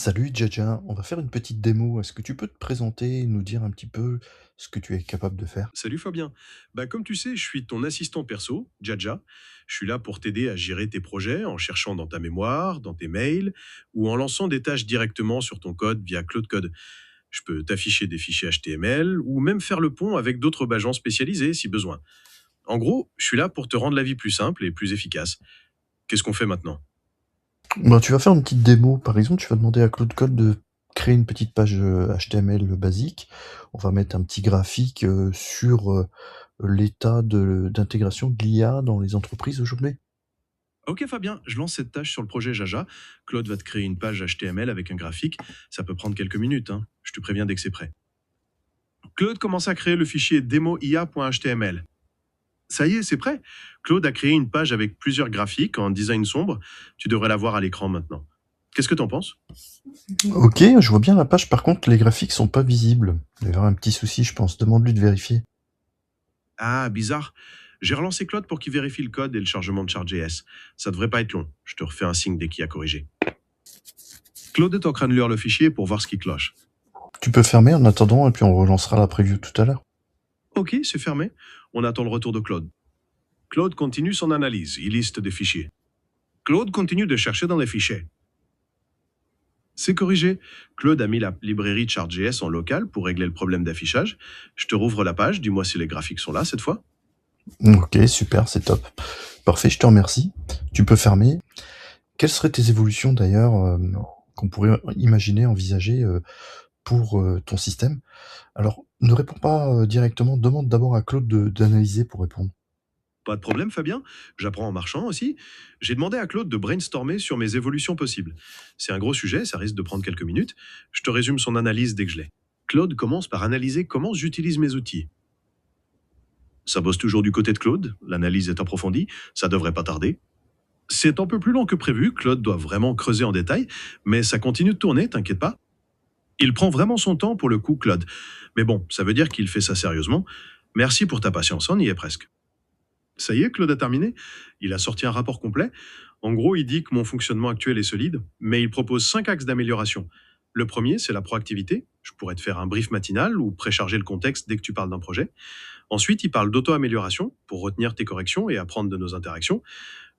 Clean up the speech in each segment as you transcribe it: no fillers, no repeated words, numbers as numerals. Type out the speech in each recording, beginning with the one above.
Salut Djadja, on va faire une petite démo. Est-ce que tu peux te présenter et nous dire un petit peu ce que tu es capable de faire? Salut Fabien. Comme tu sais, je suis ton assistant perso, Jaja. Je suis là pour t'aider à gérer tes projets en cherchant dans ta mémoire, dans tes mails ou en lançant des tâches directement sur ton code via Claude Code. Je peux t'afficher des fichiers HTML ou même faire le pont avec d'autres agents spécialisés si besoin. En gros, je suis là pour te rendre la vie plus simple et plus efficace. Qu'est-ce qu'on fait maintenant? Ben, tu vas faire une petite démo. Par exemple, tu vas demander à Claude Code de créer une petite page HTML basique. On va mettre un petit graphique sur l'état d'intégration de l'IA dans les entreprises aujourd'hui. Ok Fabien, je lance cette tâche sur le projet Jaja. Claude va te créer une page HTML avec un graphique. Ça peut prendre quelques minutes, hein. Je te préviens dès que c'est prêt. Claude commence à créer le fichier demoia.html. Ça y est, c'est prêt. Claude a créé une page avec plusieurs graphiques en design sombre. Tu devrais la voir à l'écran maintenant. Qu'est-ce que t'en penses? Ok, je vois bien la page. Par contre, les graphiques sont pas visibles. Il va y avoir un petit souci, je pense. Demande-lui de vérifier. Ah, bizarre. J'ai relancé Claude pour qu'il vérifie le code et le chargement de Chart.js. Ça devrait pas être long. Je te refais un signe dès qu'il a corrigé. Claude est en train de lire le fichier pour voir ce qui cloche. Tu peux fermer en attendant et puis on relancera la preview tout à l'heure. Ok, c'est fermé. On attend le retour de Claude. Claude continue son analyse. Il liste des fichiers. Claude continue de chercher dans les fichiers. C'est corrigé. Claude a mis la librairie Chart.js en local pour régler le problème d'affichage. Je te rouvre la page, dis-moi si les graphiques sont là cette fois. Ok, super, c'est top. Parfait, je te remercie. Tu peux fermer. Quelles seraient tes évolutions d'ailleurs qu'on pourrait imaginer, envisager pour ton système? Alors, ne réponds pas directement, demande d'abord à Claude d'analyser pour répondre. Pas de problème, Fabien. J'apprends en marchant aussi. J'ai demandé à Claude de brainstormer sur mes évolutions possibles. C'est un gros sujet, ça risque de prendre quelques minutes. Je te résume son analyse dès que je l'ai. Claude commence par analyser comment j'utilise mes outils. Ça bosse toujours du côté de Claude, l'analyse est approfondie, ça devrait pas tarder. C'est un peu plus long que prévu, Claude doit vraiment creuser en détail, mais ça continue de tourner, t'inquiète pas. Il prend vraiment son temps pour le coup, Claude. Mais bon, ça veut dire qu'il fait ça sérieusement. Merci pour ta patience, on y est presque. Ça y est, Claude a terminé. Il a sorti un rapport complet. En gros, il dit que mon fonctionnement actuel est solide, mais il propose 5 axes d'amélioration. Le premier, c'est la proactivité. Je pourrais te faire un brief matinal ou précharger le contexte dès que tu parles d'un projet. Ensuite, il parle d'auto-amélioration pour retenir tes corrections et apprendre de nos interactions.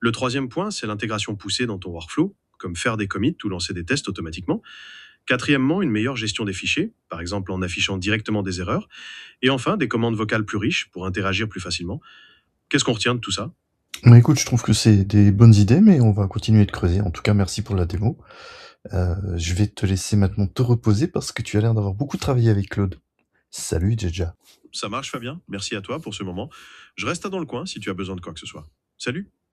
Le troisième point, c'est l'intégration poussée dans ton workflow, comme faire des commits ou lancer des tests automatiquement. Quatrièmement, une meilleure gestion des fichiers, par exemple en affichant directement des erreurs. Et enfin, des commandes vocales plus riches pour interagir plus facilement. Qu'est-ce qu'on retient de tout ça? Mais écoute, je trouve que c'est des bonnes idées, mais on va continuer de creuser. En tout cas, merci pour la démo. Je vais te laisser maintenant te reposer parce que tu as l'air d'avoir beaucoup travaillé avec Claude. Salut Djedja. Ça marche, Fabien. Merci à toi pour ce moment. Je reste dans le coin si tu as besoin de quoi que ce soit. Salut!